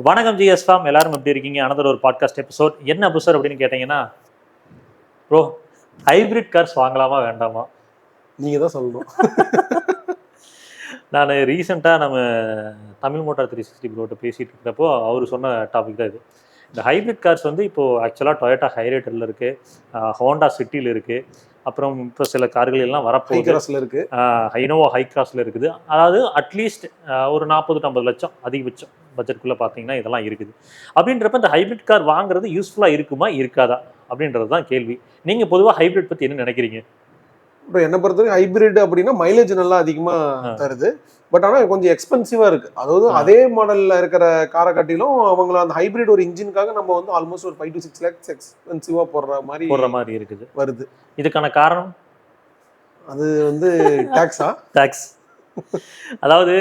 வணக்கம் GS form, எல்லாரும் எப்படி இருக்கீங்க? அனதர் ஒரு பாட்காஸ்ட் எபிசோட். என்ன எபிசோட் அப்படின்னு கேட்டீங்கன்னா, ப்ரோ ஹைபிரிட் கார்ஸ் வாங்கலாமா வேண்டாமா? நீங்க தான் சொல்லணும். நான் ரீசெண்டாக நம்ம தமிழ் மோட்டார் 360 ப்ரோட்ட பேசிட்டு இருக்கிறப்போ அவர் சொன்ன டாபிக் தான் இது. இந்த ஹைபிரிட் கார்ஸ் வந்து இப்போது ஆக்சுவலாக டொயோட்டா ஹைரைடரில் இருக்குது, ஹோண்டா சிட்டியில் இருக்குது, அப்புறம் இப்போ சில கார்கள் எல்லாம் வரப்போகுது, இனோவா ஹை கிராஸில் இருக்குது. அதாவது அட்லீஸ்ட் ஒரு 40-50 லட்சம் அதிகபட்சம் பட்ஜெட்குள்ளே பார்த்தீங்கன்னா இதெல்லாம் இருக்குது. அப்படின்றப்ப இந்த ஹைபிரிட் கார் வாங்குறது யூஸ்ஃபுல்லாக இருக்குமா இருக்காதா அப்படின்றது தான் கேள்வி. நீங்கள் பொதுவாக ஹைபிரிட் பற்றி என்ன நினைக்கிறீங்க? இப்போ என்னை பொறுத்தவரைக்கும் ஹைபிரிட் அப்படின்னா மைலேஜ் நல்லா அதிகமாக தருது, பட் ஆனால் கொஞ்சம் எக்ஸ்பென்சிவாக இருக்குது. அதாவது அதே மாடலில் இருக்கிற காரை காட்டிலும் அவங்கள அந்த ஹைபிரிட் ஒரு இன்ஜினுக்காக நம்ம வந்து ஆல்மோஸ்ட் ஒரு 5 to 6 lakhs எக்ஸ்பென்சிவாக போடுற மாதிரி இருக்குது வருது. இதுக்கான காரணம் அது வந்து டாக்ஸா? டாக்ஸ். அதாவது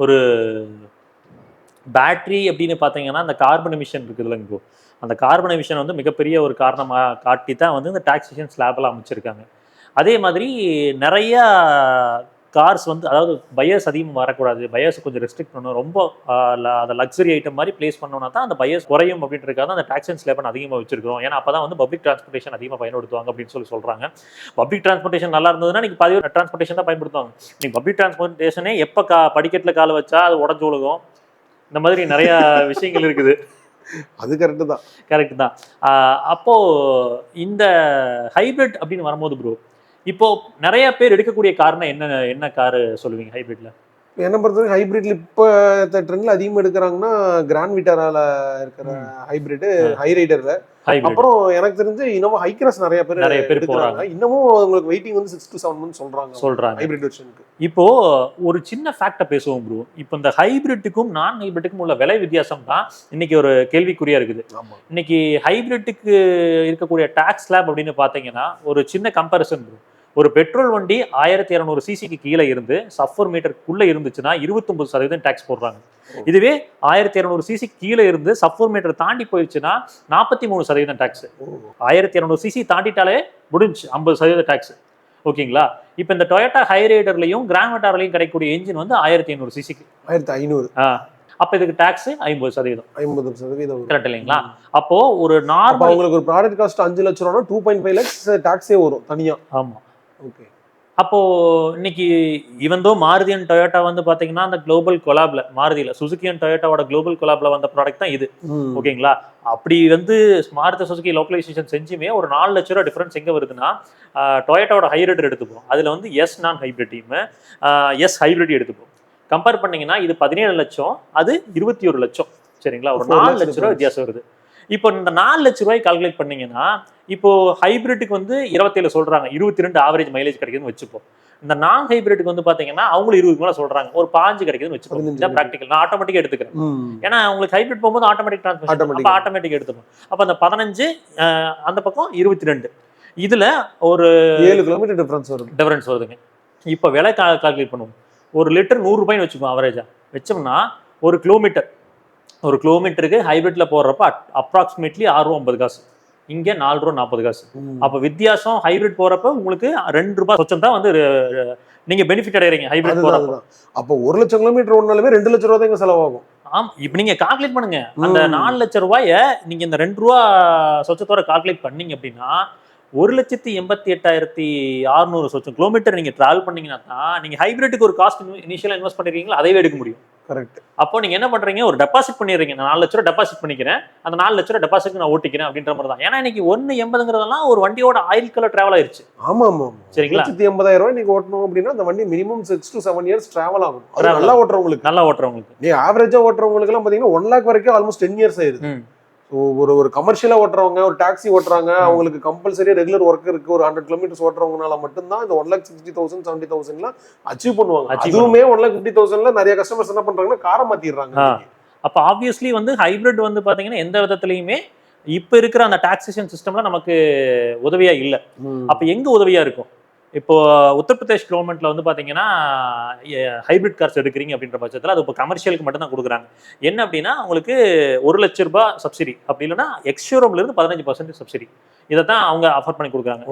ஒரு பேட்ரி அப்படின்னு பார்த்தீங்கன்னா அந்த கார்பன் எமிஷன் இருக்குதுல்ல, இப்போ அந்த கார்பன் எமிஷன் வந்து மிகப்பெரிய ஒரு காரணமாக காட்டி தான் வந்து இந்த டாக்ஸேஷன் ஸ்லாபெல்லாம் அமைச்சிருக்காங்க. அதே மாதிரி நிறைய கார்ஸ் வந்து, அதாவது பையர்ஸ் அதிகமாக வரக்கூடாது, பையர்ஸ் கொஞ்சம் ரெஸ்ட்ரிக்ட் பண்ணணும், ரொம்ப அதை லக்ஸரி ஐட்டம் மாதிரி பிளேஸ் பண்ணோன்னா தான் அந்த பையர்ஸ் குறையும் அப்படின்றதுக்காக அந்த டாக்ஸேஷன் ஸ்லாப் அதிகமாக வச்சிருக்கிறோம். ஏன்னா அப்போ தான் வந்து பப்ளிக் டிரான்ஸ்போர்ட்டேஷன் அதிகமாக பயன்படுத்துவாங்க அப்படின்னு சொல்கிறாங்க. பப்ளிக் டிரான்ஸ்போர்ட்டேஷன் நல்லா இருந்ததுன்னா நீங்கள் பாதி டிரான்ஸ்போர்ட்டேஷன் தான் பயன்படுத்துவாங்க. நீங்கள் பப்ளிக் டிரான்ஸ்போர்ட்டேஷனே எப்போ படிக்கட்டில் காலை வச்சா அது உடஞ்சு ஒழுகும், இந்த மாதிரி நிறைய விஷயங்கள் இருக்குது. அது கரெக்டு தான். கரெக்டு தான். அப்போது இந்த ஹைபிரிட் அப்படின்னு வரும்போது ப்ரோ, இப்போ நிறைய பேர் எடுக்கக்கூடிய காரணம் என்ன காரு சொல்லுவீங்க ஹைபிரிட்ல? என்ன பொறுத்தவரைக்கும் ஹைபிரிட்ல இப்போ ட்ரெண்ட்ல அதிகமாக எடுக்கிறாங்கன்னா கிராண்ட் விட்டாரால இருக்கிற ஹைபிரிட், ஹைரைடர்ல. அப்புறம் எனக்கு தெரிஞ்சு இனோவா ஹை கிராஸ் நிறைய பேர் எடுக்கிறாங்க. இன்னமும் உங்களுக்கு வெயிட்டிங் வந்து 6 to 7 months சொல்றாங்க ஹைபிரிட் வெர்ஷனுக்கு. இப்போ ஒரு சின்ன ஃபேக்டை பேசுவோம் ப்ரோ. இப்போ இந்த ஹைபிரிட்டுக்கும் நான் ஹைபிரிட்டுக்கும் உள்ள விலை வித்தியாசம் தான் இன்னைக்கு ஒரு கேள்விக்குறியா இருக்குது. இன்னைக்கு ஹைபிரிட்டுக்கு இருக்கக்கூடிய டாக்ஸ் ஸ்லாப் அப்படின்னு பார்த்தீங்கன்னா ஒரு சின்ன கம்பேரிசன் ப்ரோ. ஒரு பெட்ரோல் வண்டி 1200 சிசிக்கு கீழே இருந்து சஃபர் மீட்டருக்குள்ள இருந்துச்சுன்னா 29% டாக்ஸ் போடுறாங்க. இதுவே 1200 சிசி கீழே இருந்து சஃபர் மீட்டர் தாண்டி போயிடுச்சுன்னா 43% டாக்ஸ். 1200 சிசி தாண்டிட்டாலே முடிஞ்சு 50% டாக்ஸ். ஓகேங்களா? இப்போ இந்த டொயோட்டா ஹைரைடர்லையும் கிராண்ட் விட்டாராலையும் கிடைக்கக்கூடிய என்ஜின் வந்து 1500 சிசிக்கு 1500. அப்ப இதுக்கு டாக்ஸ் 50%. 50% கரெக்ட் இல்லைங்களா? அப்போ ஒரு நார்மல் உங்களுக்கு ஒரு ப்ராடக்ட் காஸ்ட் 5 லட்சம் ரூபாய் 2.5 lakhs டாக்ஸே வரும் தனியா. ஆமா. ஓகே. அப்போ இன்னைக்கு இவந்தோ மாருதி அண்ட் டொயோட்டா வந்து பாத்தீங்கன்னா அந்த குளோபல் கொலாப்ல, மாருதியில சுசுகி அண்ட் டொயோட்டாவோட குளோபல் கொலாப்ல வந்த ப்ராடக்ட் தான் இது. ஓகேங்களா? அப்படி வந்து மாருதி சுசுகி லோக்கலைசேஷன் செஞ்சுமே ஒரு 4 லட்ச ரூபா டிஃபரன்ஸ் எங்க வருதுன்னா, டொயோட்டாவோட ஹைரைடர் எடுத்துப்போம், அதுல வந்து எஸ் நான் ஹைபிரிட் டீம், எஸ் ஹைபிரிட் எடுத்துப்போம். கம்பேர் பண்ணீங்கன்னா இது 17 லட்சம், அது 21 லட்சம். சரிங்களா? ஒரு 4 லட்ச ரூபாய் வித்தியாசம் வருது. இப்போ இந்த 4 லட்ச ரூபாய் கால்குலேட் பண்ணீங்கன்னா இப்போ ஹைபிரிட்டுக்கு வந்து 27 சொல்றாங்க, 22 ஆவரேஜ் மைலேஜ் கிடைக்குதுன்னு வச்சுப்போம். இந்த நான் ஹைபிரிட்டுக்கு வந்து பாத்தீங்கன்னா அவங்களும் 20 மேல சொல்றாங்க, ஒரு 5 கிடைக்குதுன்னு வச்சுப்போம். இதான் பிராக்டிகல். நான் ஆட்டோமேட்டிக்கா எடுத்துக்கிறேன். ஏன்னா உங்களுக்கு ஹைபிரிட் போகும்போது ஆட்டோமேட்டிக் டிரான்ஸ்மிஷன், ஆட்டோமேட்டிக் எடுத்துப்போம். அப்ப அந்த 15 அந்த பக்கம் 22, இதுல ஒரு 7 கிலோமீட்டர் டிஃபரன்ஸ் வருதுங்க. இப்போ விலை கால்குலேட் பண்ணுவோம். ஒரு லிட்டர் 100 ரூபாய்னு வச்சுக்கோம், அவரேஜா வச்சோம்னா ஒரு கிலோமீட்டருக்கு ஹைபிரிட்ல போடுறப்ப அப்ராக்சிமேட்லி 6 ரூபா 50 காசு, இங்க 4 ரூபா 40 காசு. அப்ப வித்தியாசம் ஹைபிரிட் போறப்ப உங்களுக்கு 2 ரூபாய் சொச்சம் தான் வந்து நீங்க பெனிஃபிட் அடையறீங்க ஹைபிரிட் போறப்ப. அப்போ 1 லட்சம் கிலோமீட்டர் ஓடுனாலுமே 2 லட்சம் ரூபாய் தான் செலவாகும். ஆமா. இப்ப நீங்க கால்குலேட் பண்ணுங்க, அந்த 4 லட்சம் ரூபாய நீங்க இந்த 2 ரூபா சொச்சத்தோட கால்குலேட் பண்ணீங்க அப்படின்னா 1,88,600 சொச்சம் கிலோமீட்டர் நீங்க டிராவல் பண்ணீங்கன்னா தான் நீங்க ஹைபிரிட்டுக்கு ஒரு காஸ்ட் இனிஷியலா இன்வெஸ்ட் பண்ணிருக்கீங்களா அதைவே எடுக்க முடியும். கரெக்ட். அப்போ நீங்க என்ன பண்றீங்க, ஒரு டெபாசிட் பண்ணிடுறீங்க. நான் 4 லட்ச ரூபா டெபாசிட் பண்ணிக்கிறேன், அந்த 4 லட்ச ரூபா டெபாசிட் நான் ஓட்டிக்கிறேன் அப்படின்ற மாதிரி தான். ஏன்னா இன்னைக்கு 1.80ங்கிறதெல்லாம் ஒரு வண்டியோட ஆயில் கலர் டிராவல் ஆயிருச்சு. ஆமா ஆமா. சரிங்களா? 1,80,000 ரூபாய் நீங்க ஓட்டணும் அப்படின்னா அந்த வண்டி மினிமம் 6 to 7 years டிராவல் ஆகும். நல்லா ஓட்டுறவங்களுக்கு நீ ஆவரேஜா ஓட்டுறவங்களுக்கு எல்லாம் பாத்தீங்கன்னா 1 lakh வரைக்கும் ஆல்மோஸ்ட் 10 years ஆயிருது. ஒரு கமர்ஷியலா ஓட்டுறவங்க, ஒரு டாக்ஸி ஓட்டுறாங்க, அவங்களுக்கு கம்பல்சரியா ரெகுலர் ஒர்க் இருக்கு, ஒரு 100 kilometers ஓட்டுறவங்கனால மட்டும்தான் இந்த 1,60,000 70,000 அச்சீவ் பண்ணுவாங்க. அதுவுமே 1,50,000 நிறைய கஸ்டமர்ஸ் என்ன பண்றாங்கன்னா காரை மாத்திடுறாங்க. அப்ப ஆப்வியஸ்லி வந்து ஹைபிரிட் வந்து பாத்தீங்கன்னா எந்த விதத்திலயுமே இப்ப இருக்கிற அந்த டாக்ஸேஷன் சிஸ்டம்ல நமக்கு உதவியா இல்ல. அப்ப எங்க உதவியா இருக்கும்? இப்போ உத்தரப்பிரதேஷ் கவர்மெண்ட்ல வந்து பாத்தீங்கன்னா ஹைபிரிட் கார்ஸ் எடுக்கிறீங்க அப்படின்ற பட்சத்தில் அது இப்போ கமர்ஷியலுக்கு மட்டும் தான் கொடுக்குறாங்க. என்ன அப்படின்னா உங்களுக்கு 1 லட்ச ரூபாய் சப்சிடி, அப்படி இல்லைன்னா எக்ஸ்ஷோரூம்ல இருந்து 15% சப்சிடி, இதை தான் அவங்க ஆஃபர் பண்ணி கொடுக்குறாங்க.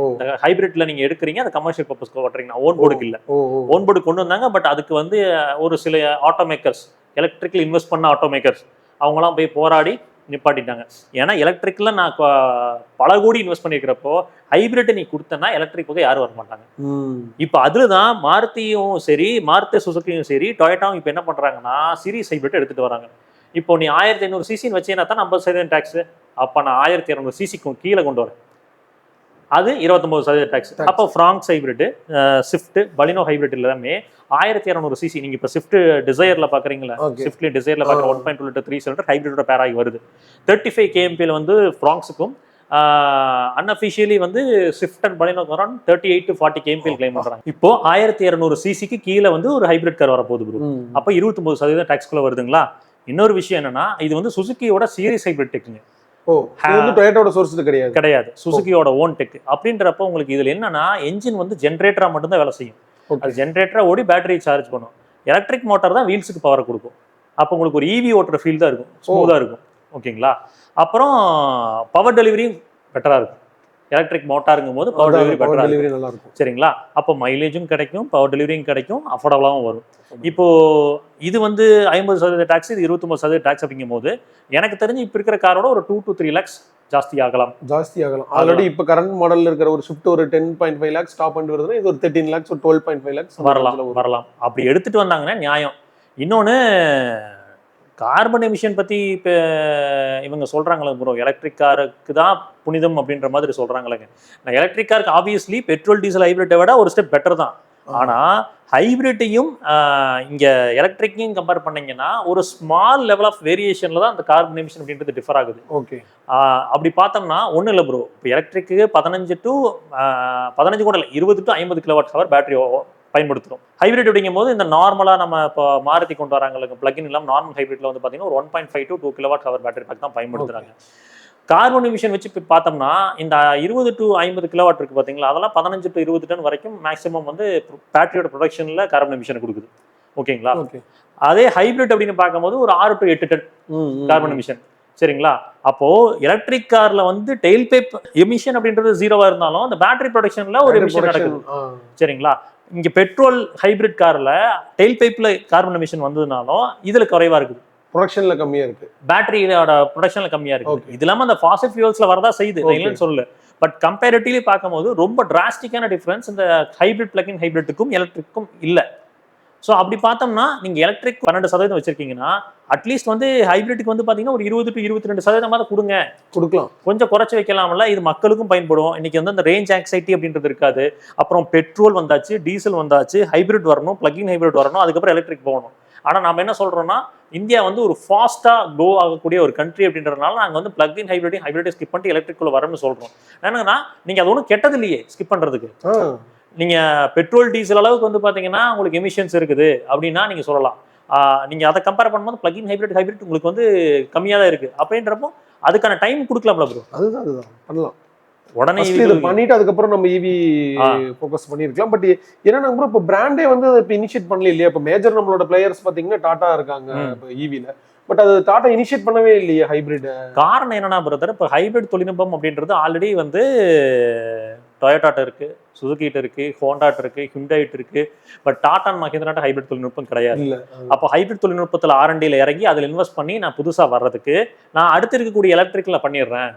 ஹைபிரிட்ல நீங்க எடுக்கிறீங்க, அது கமர்ஷியல் பர்பஸ்க்கு ஓட்டுறீங்க, ஓன் போர்டுக்கு இல்ல. ஓன் போர்டு கொண்டு வந்தாங்க, பட் அதுக்கு வந்து ஒரு சில ஆட்டோ மேக்கர்ஸ் எலக்ட்ரிக்கல் இன்வெஸ்ட் பண்ண ஆட்டோமேக்கர்ஸ் அவங்களாம் போய் போராடி நிப்பாட்டிட்டாங்க. ஏன்னா எலக்ட்ரிக்கல்ல நான் பல கோடி இன்வெஸ்ட் பண்ணிருக்கிறப்போ ஹைபிரிட் நீ கொடுத்தனா எலக்ட்ரிக் பக்கம் யாரும் வர மாட்டாங்க. இப்போ அதுலதான் மாருதியும் சரி, மாருதி சுசுகியும் சரி, டொயோட்டாவும் இப்போ என்ன பண்றாங்கன்னா சீரிஸ் ஹைபிரிட் எடுத்துட்டு வராங்க. இப்போ நீ 1500 சிசின்னு வச்சேன்னா தான் 50% டாக்ஸ். அப்ப நான் 1200 சிசிக்கு கீழே கொண்டு வரேன், அது 29% டாக்ஸ். அப்போ francs hybrid, Swift, Baleno hybrid எல்லாமே 1200 சிசி. நீங்க இப்போ ஸ்விஃப்ட் டிசைர்ல பாக்குறீங்களா, ஸ்விஃப்ட்ல டிசைர்ல பாக்குற 1.2 லிட்டர் 3 சிலிண்டர் ஹைபிரிட்டோட பேர் ஆகி வருது. 35 kmpல வந்து ஃப்ராங்க்ஸுக்கும் அன்அஃபிஷியலி வந்து Swift and Baleno 38 to 40 kmpl claim பண்றாங்க. இப்போ 1200 சிசிக்கு கீழே வந்து ஒரு ஹைபிரிட் கார் வரப்போகுது ப்ரோ. அப்போ 29% டாக்ஸ்குள்ள வருதுங்களா. இன்னொரு விஷயம் என்னன்னா, இது வந்து சுசுகியோட சீரிஸ் ஹைபிரிட் டெக்னிக். டொயோட்டாவோட சோர்ஸ் கிடையாது, சுசுகியோட ஓன் டெக். அப்படின்றப்ப உங்களுக்கு இதுல என்னன்னா, என்ஜின் வந்து ஜென்ரேட்டரா மட்டும்தான் வேலை செய்யும். அது ஜென்ரேட்டரா ஓடி பேட்டரி சார்ஜ் பண்ணும். எலக்ட்ரிக் மோட்டார் தான் வீல்ஸுக்கு பவர் கொடுக்கும். அப்போ உங்களுக்கு ஒரு ஈவி ஓட்டுற ஃபீல் தான் இருக்கும், ஸ்மூதா இருக்கும். ஓகேங்களா. அப்புறம் பவர் டெலிவரியும் பெட்டரா இருக்கும். எலக்ட்ரிக் மோட்டாருங்கும் போது பவர் டெலிவரி பெட்டரா நல்லா இருக்கும். சரிங்களா. அப்போ மைலேஜும் கிடைக்கும், பவர் டெலிவரியும் கிடைக்கும், அஃபோர்டபுளாகவும் வரும். இப்போ இது வந்து 50% டாக்ஸ், இது 29% டாக்ஸ். அப்படிங்கும் போது எனக்கு தெரிஞ்சு இப்போ இருக்கிற காரோட ஒரு 2 to 3 lakhs ஜாஸ்தி ஆகலாம். ஆல்ரெடி இப்போ கரண்ட் மாடல்ல இருக்கிற ஒரு ஸ்விஃப்ட் ஒரு 10.5 lakhs டாப் அண்ட் வருதுன்னா இது ஒரு 13 lakhs ஒரு 12.5 lakhs வரலாம். அப்படி எடுத்துட்டு வந்தாங்கன்னா நியாயம். இன்னொன்னு, கார்பன் எமிஷன் பத்தி இப்போ இவங்க சொல்றாங்களே ப்ரோ, எலக்ட்ரிக் காருக்கு தான் புனிதம் அப்படின்ற மாதிரி சொல்றாங்களேங்க. நான் எலக்ட்ரிக் காருக்கு ஆப்வியஸ்லி பெட்ரோல் டீசல் ஹைபிரிட்டை விட ஒரு ஸ்டெப் பெட்டர் தான். ஆனா ஹைபிரிட்டையும் இங்க எலக்ட்ரிக்கையும் கம்பேர் பண்ணீங்கன்னா ஒரு ஸ்மால் லெவல் ஆஃப் வேரியேஷன்ல தான் அந்த கார்பன் எமிஷன் அப்படின்றது டிஃபர் ஆகுது. ஓகே. அப்படி பார்த்தோம்னா ஒன்றும் இல்லை ப்ரோ. இப்போ எலக்ட்ரிக்கு 15 கூட இல்லை, 20 to 50 kWh பேட்டரி பயன்படுத்துறோம். ஹைபிரிட் அப்படிங்கும் போது இந்த நார்மலாக நம்ம இப்போ மாருதி கொண்டு வராங்களுக்கு பிளக்இன் இல்லாமல் நார்மல் ஹைபிரிட்ல வந்து பார்த்தீங்கன்னா ஒரு 1.5 to 2 kWh பேட்டரி பேக் தான் பயன்படுத்துறாங்க. கார்பன் எமிஷன் வச்சு பார்த்தோம்னா இந்த 20 to 50 கிலோவாட் இருக்கு பார்த்தீங்களா, அதெல்லாம் 15 to 20 டன் வரைக்கும் மேக்ஸிமம் வந்து பேட்டரியோட ப்ரொடக்ஷன்ல கார்பன் எமிஷன் கொடுக்குது. ஓகேங்களா. அதே ஹைபிரிட் அப்படின்னு பார்க்கும்போது ஒரு 6 to 8 டன் கார்பன் எமிஷன். சரிங்களா. அப்போ எலக்ட்ரிக் கார்ல வந்து டெயில் பைப் எமிஷன் அப்படின்றது ஜீரோவா இருந்தாலும் அந்த பேட்டரி ப்ரொடக்ஷன்ல ஒரு எமிஷன் நடக்குது. சரிங்களா. இங்க பெட்ரோல் ஹைபிரிட் கார்ல டெயில் பைப்ல கார்பன் எமிஷன் வந்ததுனாலும் இதுல குறைவா இருக்குது, ப்ரொடக்ஷன்ல கம்மியா இருக்கு, பேட்டரியோட ப்ரொடக்ஷன்ல கம்மியா இருக்கு. இது இல்லாம அந்த ஃபாசில் ஃபியூல்ஸ்ல வரதா செய்யுது, இல்லைன்னு சொல்லல. பட் கம்பேரிட்டிவ்லி பார்க்கும்போது ரொம்ப டிராஸ்டிக்கான டிஃபரன்ஸ் இந்த ஹைபிரிட் பிளக்-இன் ஹைபிரிட்டுக்கும் எலக்ட்ரிக்கும் இல்ல. ஸோ அப்படி பார்த்தோம்னா நீங்க எலக்ட்ரிக் 12% வச்சிருக்கீங்கன்னா அட்லீஸ்ட் வந்து ஹைபிரிட்டுக்கு வந்து பாத்தீங்கன்னா ஒரு 20 to 22% கொடுக்கலாம், கொஞ்சம் குறைச்சி வைக்கலாம்ல. இது மக்களுக்கும் பயன்படும். இன்னைக்கு வந்து அந்த ரேஞ்ச் ஆங்ஸைட்டி அப்படின்றது இருக்காது. அப்புறம் பெட்ரோல் வந்தாச்சு, டீசல் வந்தாச்சு, ஹைபிரிட் வரணும், பிளக்-இன் ஹைபிரிட் வரணும், அதுக்கப்புறம் எலக்ட்ரிக் போகணும். ஆனா நம்ம என்ன சொல்றோம்னா, இந்தியா வந்து ஒரு ஃபாஸ்டா க்ரோ ஆகக்கூடிய ஒரு கண்ட்ரி அப்படின்றதுனால நாங்க வந்து பிளக்-இன் ஹைபிரிட்டை ஸ்கிப் பண்ணிட்டு எலக்ட்ரிக்குள்ள வரணும்னு சொல்றோம். என்னன்னா நீங்க அது ஒன்றும் கெட்டது இல்லையே ஸ்கிப் பண்றதுக்கு. நீங்க பெட்ரோல் டீசல் அளவுக்கு வந்து பாத்தீங்கன்னா உங்களுக்கு எமிஷன்ஸ் இருக்குது அப்படின்னா நீங்க சொல்லலாம். நீங்க அதை கம்பேர் பண்ணும்போது பிளக்-இன் ஹைபிரிட் உங்களுக்கு வந்து கம்மியா தான் இருக்கு. அப்படின்றப்போ அதுக்கான டைம் கொடுக்கலாம்ல ப்ரோ. அதுதான் பண்ணலாம். உடனே இது பண்ணிட்டு அதுக்கப்புறம் நம்ம ஈவி ஃபோக்கஸ் பண்ணிருக்கலாம். பட் என்னன்னா ப்ரோ, இப்போ பிராண்டே வந்து அதை இப்போ இனிஷியேட் பண்ணல இல்லையா? இப்போ மேஜர் நம்மளோட பிளேயர்ஸ் பாத்தீங்கன்னா டாடா இருக்காங்க இப்போ ஈவில. பட் அது டாடா இனிஷியேட் பண்ணவே இல்லையே ஹைபிரிட். காரணம் என்னன்னா பிரதர், இப்போ ஹைபிரிட் தொழில்நுட்பம் அப்படின்றது ஆல்ரெடி வந்து டொயோட்டாட்ட இருக்கு, சுசுகிட்ட இருக்கு, ஹோண்டாட்ட இருக்கு, ஹிண்டாயிட்ட இருக்கு. பட் டாடா மஹிந்திராட்ட ஹைபிரிட் தொழில்நுட்பம் கிடையாது. அப்போ ஹைபிரிட் தொழில்நுட்பத்தில் R&Dல இறங்கி அதில் இன்வெஸ்ட் பண்ணி நான் புதுசா வர்றதுக்கு நான் அடுத்து இருக்கக்கூடிய எலக்ட்ரிக்ல பண்ணிடுறேன்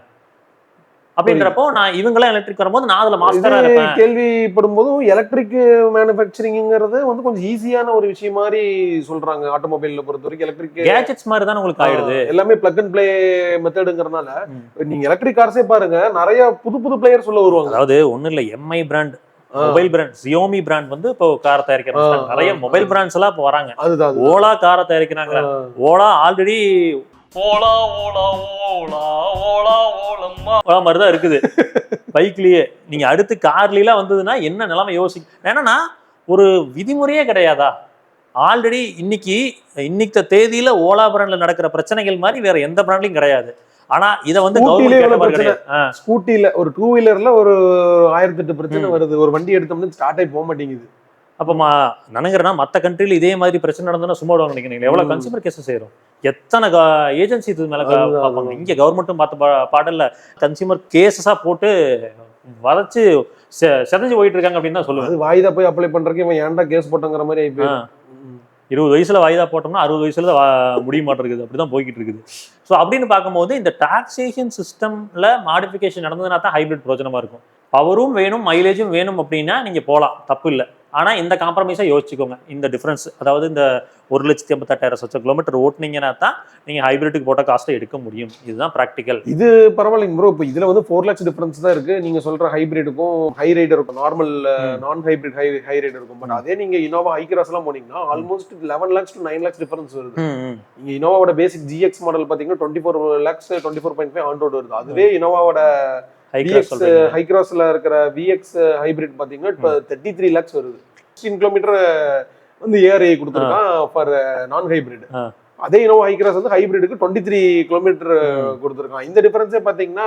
அப்படின்றப்போ நான் இவங்களாம் எலக்ட்ரிக் வரும்போது நான் அதுல மாஸ்டரா இருப்பேன். கேள்விப்படும் போதும் எலக்ட்ரிக் மேனுஃபேக்சரிங்கிறது வந்து கொஞ்சம் ஈஸியான ஒரு விஷயம் மாதிரி சொல்றாங்க. ஆட்டோமொபைல்ல பொறுத்த வரைக்கும் எலக்ட்ரிக் கேஜெட்ஸ் மாதிரி தான் உங்களுக்கு ஆயிடுது. எல்லாமே பிளக் அண்ட் பிளே மெத்தடுங்கிறதுனால நீங்க எலக்ட்ரிக் கார்ஸே பாருங்க, நிறைய புது பிளேயர் சொல்ல வருவாங்க. அதாவது ஒண்ணு இல்ல, MI brand mobile brand, Xiaomi brand வந்து இப்போ காரை தயாரிக்கிறாங்க. நிறைய மொபைல் பிராண்ட்ஸ் எல்லாம் இப்போ வராங்க. அதுதான் ஓலா காரை தயாரிக்கிறாங்க. ஓலா ஆல்ரெடி ஓலா ஓலா ஓலா ஓலா ஓலம்மா மாதிரிதான் இருக்குது பைக்லயே. நீங்க அடுத்து கார்லாம் வந்ததுன்னா என்ன நிலைமை யோசிக்க. என்னன்னா ஒரு விதிமுறையே கிடையாதா? ஆல்ரெடி இன்னைக்கு தேதியில ஓலா பிராண்ட்ல நடக்கிற பிரச்சனைகள் மாதிரி வேற எந்த பிராண்ட்லயும் கிடையாது. ஆனா இத வந்து ஸ்கூட்டில ஒரு 2 வீலர்ல ஒரு 1008 பிரச்சனை வருது. ஒரு வண்டி எடுத்தோம்னா ஸ்டார்ட் ஆகி போக மாட்டேங்குது. அப்ப நினைக்கிறேன்னா மற்ற கண்ட்ரில இதே மாதிரி பிரச்சனை நடந்ததுன்னா சும்மா நினைக்கிறீங்க? எவ்வளவு கன்சியூமர் கேசஸ் செய்யறோம், எத்தனை ஏஜென்சி இது மேல பார்ப்பாங்க. இங்க கவர்மெண்ட்டும் பார்த்த பாடல்ல கன்சியூமர் கேசஸா போட்டு வளைச்சு செதஞ்சு போயிட்டு இருக்காங்க அப்படின்னு தான் சொல்லுவாங்க. வாய்தா போய் அப்ளை பண்றதுக்கு இவன் ஏன்டா கேஸ் போட்டங்கிற மாதிரி ஆயிப்போம். 20 வயசுல வாய்தா போட்டோம்னா 60 வயசுல முடிய மாட்டேங்குது, அப்படிதான் போய்கிட்டு இருக்குது. ஸோ அப்படின்னு பார்க்கும்போது இந்த டாக்ஸேஷன் சிஸ்டம்ல மாடிஃபிகேஷன் நடந்ததுனா தான் ஹைபிரிட் பிரோஜனமா இருக்கும். பவரும் வேணும், மைலேஜும் வேணும் அப்படின்னா நீங்க போகலாம், தப்பு இல்லை. ஆனா இந்த காம்ப்ரமைஸை யோசிச்சுக்கோங்க, இந்த டிஃபரன்ஸ். அதாவது இந்த 1,88,000 கிலோமீட்டர் ஓட்டுனீங்கன்னா தான் நீங்க ஹைபிரிட்டுக்கு போட்ட காஸ்ட்டை எடுக்க முடியும். இதுதான் ப்ராக்டிக்கல். இது பரவாயில்லைங்க ப்ரோ. இப்போ இதுல வந்து 4 lakhs டிஃபரன்ஸ் தான் இருக்கு. நீங்க சொல்ற ஹைபிரிடுக்கும் ஹை ரைடருக்கும், நார்மல் நான் ஹைபிரிட் ஹை ரைடருக்கும். பட் அதே நீங்க இனோவா ஹை கிராஸ் எல்லாம் போனீங்கன்னா almost 11 lakhs to 9 lakhs difference வருது. நீங்க இனோவாவோட பேசிக் GX மாடல் பாத்தீங்கன்னா 24 lakhs 24.5 ஆன் ரோட் வருது. அதுவே இனோவாவோட ஹை கிராஸ்ல இருக்கிற VX ஹைபிரிட் பாத்தீங்கன்னா 33 lakhs வருது. 16 கிலோமீட்டர் வந்து ஏஆர்ஐ கொடுத்துருக்கான் ஃபார் நான் ஹைபிரிட். அதே இனோவா ஹை கிராஸ் வந்து ஹைபிரிடுக்கு 23 கிலோமீட்டர் கொடுத்துருக்கான். இந்த டிஃபரன்ஸே பாத்தீங்கன்னா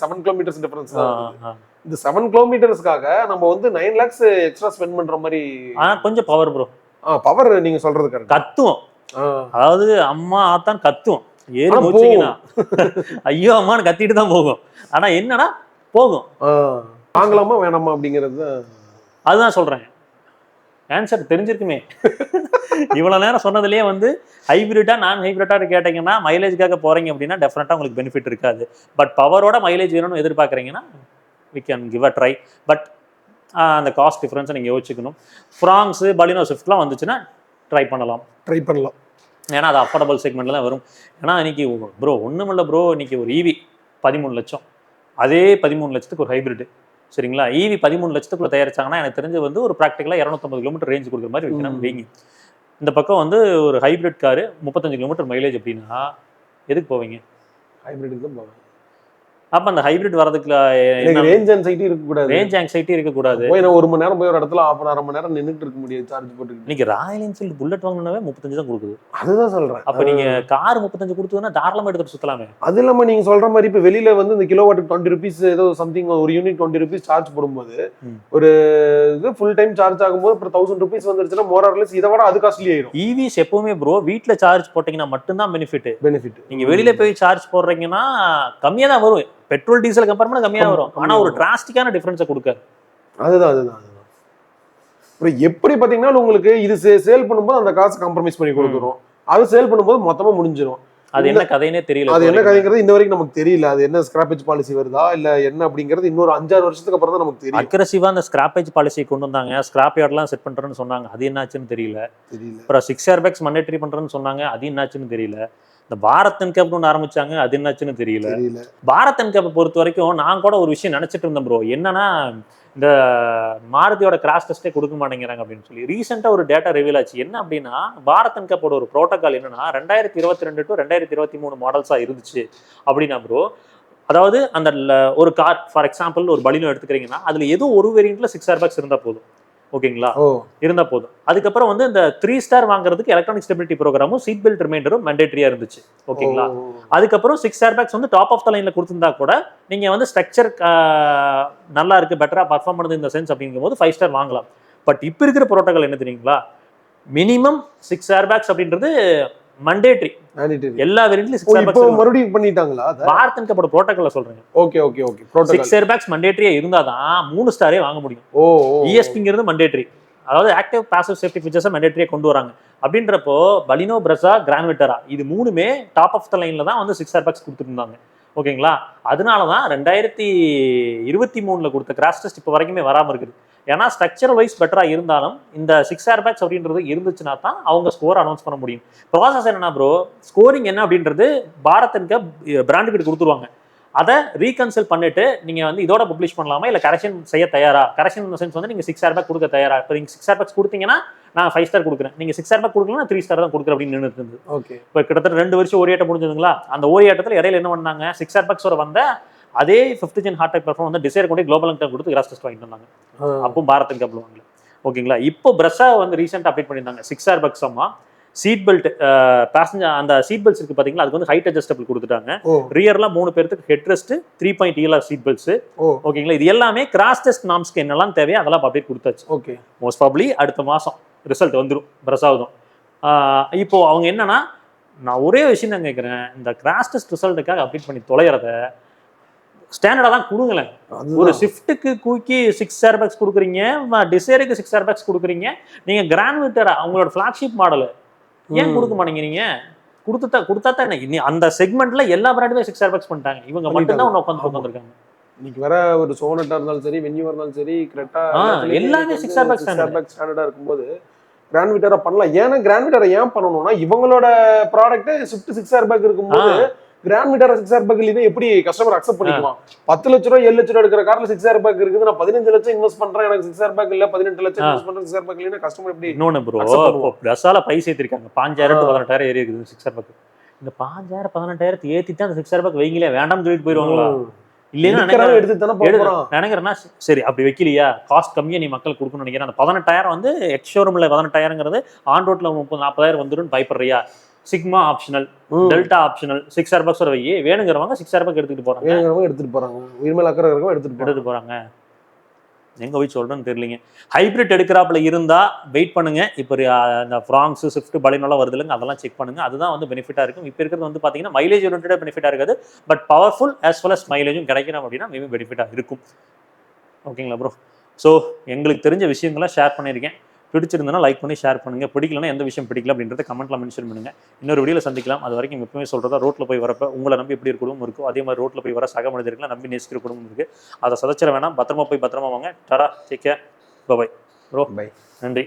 7 கிலோமீட்டர்ஸ் டிஃபரன்ஸ் தான். இந்த 7 கிலோமீட்டர்ஸ்க்காக நம்ம வந்து 9 lakhs எக்ஸ்ட்ரா ஸ்பெண்ட் பண்ற மாதிரி. கொஞ்சம் பவர் ப்ரோ. பவர் நீங்க சொல்றது கரெக்ட். கத்துவோம், அதாவது அம்மா ஆத்தான் கத்துவோம், ஏறி போச்சீங்கன்னா ஐயோ அம்மான்னு கத்திட்டு தான் போகும். ஆனா என்னன்னா போகும். வாங்கலாமா வேணாமா அப்படிங்கிறது அதுதான் சொல்றேன். ஆன்சர் தெரிஞ்சிருக்குமே. இவ்வளவு நேரம் சொன்னதுலயே வந்து ஹைபிரிட்டா நான் ஹைபிரிட்டா கேட்டீங்கன்னா மைலேஜ்க்காக போறீங்க அப்படின்னா டெஃபினட்டா உங்களுக்கு பெனிஃபிட் இருக்காது. பட் பவரோட மைலேஜ் வேணும்னு எதிர்பார்க்குறீங்கன்னா we can give a try. But அந்த காஸ்ட் டிஃபரன்ஸை நீங்க யோசிச்சுக்கணும். ஃப்ராங்ஸ், பலினோ, ஸ்விஃப்ட்லாம் வந்துச்சுன்னா ட்ரை பண்ணலாம். ஏன்னா அது அஃபோர்டபுள் செக்மெண்ட்ல தான் வரும். ஏன்னா இன்னைக்கு ப்ரோ ஒண்ணுமில்ல ப்ரோ, இன்னைக்கு ஒரு EV 13 லட்சம், அதே 13 லட்சத்துக்கு ஒரு ஹைபிரிட், சரிங்களா? EV 13 லட்சத்துக்குள்ள தயாரிச்சாங்கன்னா எனக்கு தெரிஞ்சு வந்து ஒரு ப்ராக்டிகலா 250 கிலோமீட்டர் ரேஞ்ச் கொடுக்குற மாதிரி வைக்கணும் வைங்க. இந்த பக்கம் வந்து ஒரு ஹைபிரிட் காரு 35 கிலோமீட்டர் மைலேஜ் அப்படின்னா எதுக்கு போவீங்க? ஹைபிரிட் தான் போவேன். அப்ப அந்த ஹைபிரிட் வரதுக்கு ரேஞ்ச் ஆங்ஸைட்டி இருக்கக்கூடாது. ரேஞ்ச் ஆங்ஸைட்டி இருக்கக்கூடாது. போய் நான் 1 மணி நேரம் போய் ஒரு இடத்துல அரை மணி நேரம் நின்றுட்டு இருக்க முடியாது சார்ஜ் போட்டு. இன்னைக்கு ராயல் என்ஃபீல்டு புல்லட் வாங்கினாவே 35 தான் கொடுக்குது. அதுதான் சொல்றேன். அப்ப நீங்க கார் 35 கொடுத்ததுன்னா தாராளமா எடுத்துட்டு சுத்தலாமே. அது இல்லாம நீங்க சொல்ற மாதிரி இப்ப வெளியில வந்து இந்த கிலோவாட்டுக்கு 20 rupees ஏதோ சம்திங், ஒரு யூனிட் 20 rupees சார்ஜ் போடும்போது ஒரு இது ஃபுல் டைம் சார்ஜ் ஆகும்போது அப்புறம் 1000 rupees வந்துருச்சுன்னா மோர் ஆர் லெஸ் இதை விட அது காஸ்ட்லி ஆயிடும். EVs எப்பவுமே ப்ரோ வீட்டுல சார்ஜ் போட்டீங்கன்னா மட்டும்தான் பெனிஃபிட். நீங்க வெளியில போய் சார்ஜ் போடுறீங்கன்னா கம்மியா தான் வரும். பெட்ரோல் டீசல் கம்பேர் பண்ணா கம்மியா வரும். ஆனா ஒரு டிராஸ்டிக்கான டிஃபரன்ஸை கொடுக்காது. அதுதான் எப்படி பாத்தீங்கன்னா உங்களுக்கு இது சேல் பண்ணும்போது அந்த காசு காம்ப்ரமைஸ் பண்ணி கொடுக்குறோம், அது சேல் பண்ணும்போது மொத்தமா முடிஞ்சிடும். அது என்ன கதைனே தெரியல. அது என்ன கதைங்கிறது இன்ன வரைக்கும் நமக்கு தெரியல. அது என்ன ஸ்கிராப்பேஜ் பாலிசி வருதா இல்ல என்ன அப்படிங்கிறது இன்னொரு 5-6 வருஷத்துக்கு அப்புறம் தான் நமக்கு தெரியும். அக்ரெசிவா அந்த ஸ்கிராப்பேஜ் பாலிசி கொண்டு வந்தாங்க, ஸ்கிராப் யார்ட்லாம் செட் பண்றேன்னு சொன்னாங்க, அது என்னாச்சுன்னு தெரியல. அப்புறம் 6 airbags mandatory பண்றேன்னு சொன்னாங்க, அது என்னாச்சுன்னு தெரியல. இந்த பாரத் என்கேப் ஒன்று ஆரம்பிச்சாங்க, அது என்னாச்சுன்னு தெரியல. பாரத் என்கேப்பை பொறுத்த வரைக்கும் நான் கூட ஒரு விஷயம் நினைச்சிட்டு இருந்தேன் ப்ரோ, என்னன்னா இந்த மாருதியோட கிராஷ் டெஸ்ட்டே கொடுக்க மாட்டேங்கிறாங்க அப்படின்னு சொல்லி ரீசெண்டா ஒரு டேட்டா ரிவீல் ஆச்சு. என்ன அப்படின்னா பாரத் என்கேப்போட ஒரு ப்ரோட்டோகால் என்னன்னா 2022 to 2023 மாடல்ஸா இருந்துச்சு அப்படின்னா ப்ரோ, அதாவது அந்த ஒரு கார் ஃபார் எக்ஸாம்பிள் ஒரு பலினோ எடுத்துக்கிறீங்கன்னா அதுல ஏதோ ஒரு வேரியன்ட்ல 6 airbags இருந்தா போதும், ஓகேங்களா? இருந்தா போதும். அதுக்கப்புறம் வந்து இந்த 3 star வாங்குறதுக்கு எலக்ட்ரானிக் ஸ்டெபிலிட்டி ப்ரோக்ராமும் சீட் பெல்ட் ரிமைண்டரும் மேண்டேட்டரியா இருந்துச்சு, ஓகேங்களா? அதுக்கப்புறம் 6 airbags வந்து டாப் ஆஃப் த லைன்ல கொடுத்திருந்தா கூட நீங்க வந்து ஸ்ட்ரக்சர் நல்லா இருக்கு, பெட்டரா பர்ஃபார்ம் பண்ணுது இந்த சென்ஸ் அப்படிங்கும் போது 5 star வாங்கலாம். பட் இப்ப இருக்கிற புரோட்டோகால் என்ன தெரியுங்களா? மினிமம் 6 airbags அப்படின்றது மண்டேட்டரி. எல்லா வேரியன்ட்லயும் 6 airbags மறுபடியும் பண்ணிட்டாங்களா? பாரத் என்கேப்போட புரோட்டோகால்ல சொல்றேன். ஓகே 6 airbags மண்டேட்டரியா இருந்தாதான் 3 ஸ்டாரே வாங்க முடியும். ESPங்கிறது மண்டேட்டரி, அதாவது ஆக்டிவ் பாசிவ் சேஃப்டி ஃபீச்சர்ஸை மண்டேட்டரியா கொண்டு வராங்க. அப்படின்றப்போ பலினோ, பிரெஸா, கிராண்ட் விட்டரா இது மூணுமே டாப் ஆஃப் த லைன்ல தான் வந்து 6 airbags கொடுத்துருந்தாங்க, ஓகேங்களா? அதனாலதான் 2023 கொடுத்த கிராஷ் டெஸ்ட் இப்போ வரைக்குமே வராம இருக்குது. ஏன்னா ஸ்ட்ரக்சர் வைஸ் பெட்டரா இருந்தாலும் இந்த 6 airbags அப்படின்றது இருந்துச்சுன்னா தான் அவங்க ஸ்கோர் அனௌன்ஸ் பண்ண முடியும். ப்ராசஸ் என்னன்னா ப்ரோ, ஸ்கோரிங் என்ன அப்படின்றது பாரத் என்கேப் பிராண்ட் கிட்ட கொடுத்துருவாங்க. அதை ரீகன்சல் பண்ணிட்டு நீங்க வந்து இதோட பப்ளிஷ் பண்ணலாமா இல்ல கரெக்ஷன் செய்ய தயாரா? கரெக்ஷன் இந்த சென்ஸ் வந்து நீங்க 6 airbag கொடுக்க தயாரா? இப்போ நீங்க 6 airbags கொடுத்தீங்கன்னா நான் 5 star கொடுக்குறேன், நீங்க 6 airbag கொடுக்கலன்னா 3 star தான் கொடுக்குறேன் அப்படின்னு நின்றுட்டு இருந்தது. ஓகே, இப்போ கிட்டத்தட்ட 2 வருஷம் ஓரியாட்டம் முடிஞ்சதுங்களா? அந்த ஓரியாட்டத்தில் இடையில என்ன பண்ணாங்க, 6 airbags வந்த அதே 5th gen Heartect platform வந்து டிசைர் கொண்டு குளோபல் என்கேப் கொடுத்து கிராஷ் டெஸ்ட் வாங்கிட்டு வந்தாங்க. அப்போ பாரத் என்கேப் வாங்கல, ஓகேங்களா? இப்போ பிரெஸா வந்து ரீசெண்டா அப்டேட் பண்ணியிருந்தாங்க 6 airbags சீட் பெல்ட் பேசஞ்சர் அந்த சீட் பெல்ட்ஸ் இருக்கு பாத்தீங்களா, அதுக்கு வந்து ஹைட் அட்ஜஸ்டபிள் கொடுத்துட்டாங்க. ரியர்ல 3 பேருக்கு head rest 3 ELR seat belts, ஓகேங்களா? இது எல்லாமே கிராஷ் டெஸ்ட் நார்ம்ஸ்க்கு என்னெல்லாம் தேவையோ அதெல்லாம் அப்டேட் கொடுத்தாச்சு. ஓகே, மோஸ்ட் ப்ராபபிலி அடுத்த மாசம் ரிசல்ட் வந்துடும் பிரசாதம். இப்போ அவங்க என்னன்னா, நான் ஒரே விஷயம் தான் கேட்குறேன், இந்த கிராஷ் டெஸ்ட் ரிசல்ட்டுக்காக அப்டேட் பண்ணி தொலைகிறத ஸ்டாண்டர்டா தான் கொடுங்களேன். ஒரு ஸ்விஃப்ட்டுக்கு கூக்கி 6 airbags கொடுக்குறீங்க, டிசைருக்கு 6 airbags கொடுக்குறீங்க, நீங்க கிராண்ட் விட்டரா அவங்களோட ஃபிளாக்ஷிப் மாடல் ஏன் கொடுக்க மாட்டேங்கிறீங்க? கொடுத்தா தான் அந்த செக்மெண்ட்ல எல்லா பிராண்டுமே 6 ஏர்பேக்ஸ் பண்ணிட்டாங்க. இவங்க மட்டும் தான் உட்காந்துருக்காங்க. இன்னைக்கு வர ஒரு சோனட்டா இருந்தாலும் சரி, வென்யூவா இருந்தாலும் சரி, கிரெட்டா எல்லாமே 6 ஏர்பேக்ஸ் ஸ்டாண்டர்டா இருக்கும்போது கிராண்ட் விட்டாரா பண்ணலாம். ஏன்னா கிராண்ட் விட்டாரா ஏன் பண்ணணும்னா இவங்களோட ப்ராடக்ட் ஸ்விஃப்ட் 6 ஏர்பேக் இருக்கும்போது கிராண்ட் விட்டாரா 6 ஏர்பேக் இல்லைன்னா எப்படி கஸ்டமர் அக்செப்ட் பண்ணிக்குவான்? 10 லட்ச ரூபாய் 7 லட்ச ரூபாய் எடுக்கிற கார்ல 6 ஏர்பேக் இருக்குது, நான் 15 லட்சம் இன்வெஸ்ட் பண்றேன், எனக்கு 6 ஏர்பேக் இல்ல 18 லட்சம் இன்வெஸ்ட் பண்றேன் 6 ஏர்பேக் இல்லைன்னா கஸ்டமர் எப்படி? இன்னொன்னு ப்ரோ, ரசால பை சேர்த்திருக்காங்க 5000 to 18000 ஏறி இருக்குது 6 ஏர்பேக். இந்த 5000 18000 ஏத்திட்டு அந்த 6 ஏர்பேக் வைங்களே, வேண்டாம்னு சொல்லிட்டு போயிருவாங்களா? இல்லைன்னா நினைக்கிறேன்னா சரி அப்படி வைக்கலையா, காஸ்ட் கம்மியா நீ மக்கள் கொடுக்கணும்னு நினைக்கிறேன். அந்த 18000 வந்து எக்ஸ் ஷோரூம்ல 18000ங்கிறது ஆன் ரோட்ல 30-40,000 வந்துடும் பயப்படுறியா? Sigma optional, Delta optional, 6 airbags வை, வேணுங்கிறவங்க 6 ஏர்பேக் எடுத்துட்டு போறாங்க. உயிர்மேல் அக்கறை இருக்கவங்க எடுத்துட்டு போறாங்க. எங்க போய் சொல்றேன்னு தெரியலங்க. ஹைபிரிட் எடுக்கிறாப்புல இருந்தா வெயிட் பண்ணுங்க. இப்போ இந்த ஃப்ராங்ஸ், ஸ்விஃப்ட், பலினோலாம் வருது இல்லைங்க, அதெல்லாம் செக் பண்ணுங்க. அதுதான் வந்து பெனிஃபிட்டா இருக்கும். இப்போ இருக்கிறது வந்து பாத்தீங்கன்னா மைலேஜ் ஓரியன்டா பெனிஃபிட்டா இருக்காது, but powerful as well as மைலேஜும் கிடைக்கணும் அப்படின்னா மேபி பெனிஃபிட்டா இருக்கும். ஓகேங்களா ப்ரோ? ஸோ எங்களுக்கு தெரிஞ்ச விஷயங்களை ஷேர் பண்ணியிருக்கேன். பிடிச்சிருந்தனா லைக் பண்ணி ஷேர் பண்ணுங்க. பிடிக்கலன்னா எந்த விஷயம் பிடிக்கல அப்படின்றத கமெண்ட்ல மென்ஷன் பண்ணுங்க. இன்னொரு வீடியோல சந்திக்கலாம். அது வரைக்கும் எப்பவுமே சொல்றதா, ரோட்ல போய் வரப்ப உங்களை நம்பி எப்படி ஒரு குடும்பம் இருக்கோ அதே மாதிரி ரோட்ல போய் வர சக மனிதர்களை நம்பி நேசிக்கிற குடும்பம் இருக்கு. அதை சதைச்சிட வேணாம். பத்திரமா போய் பத்திரமா வாங்க. டரா, take care, bye bro. Bye. நன்றி.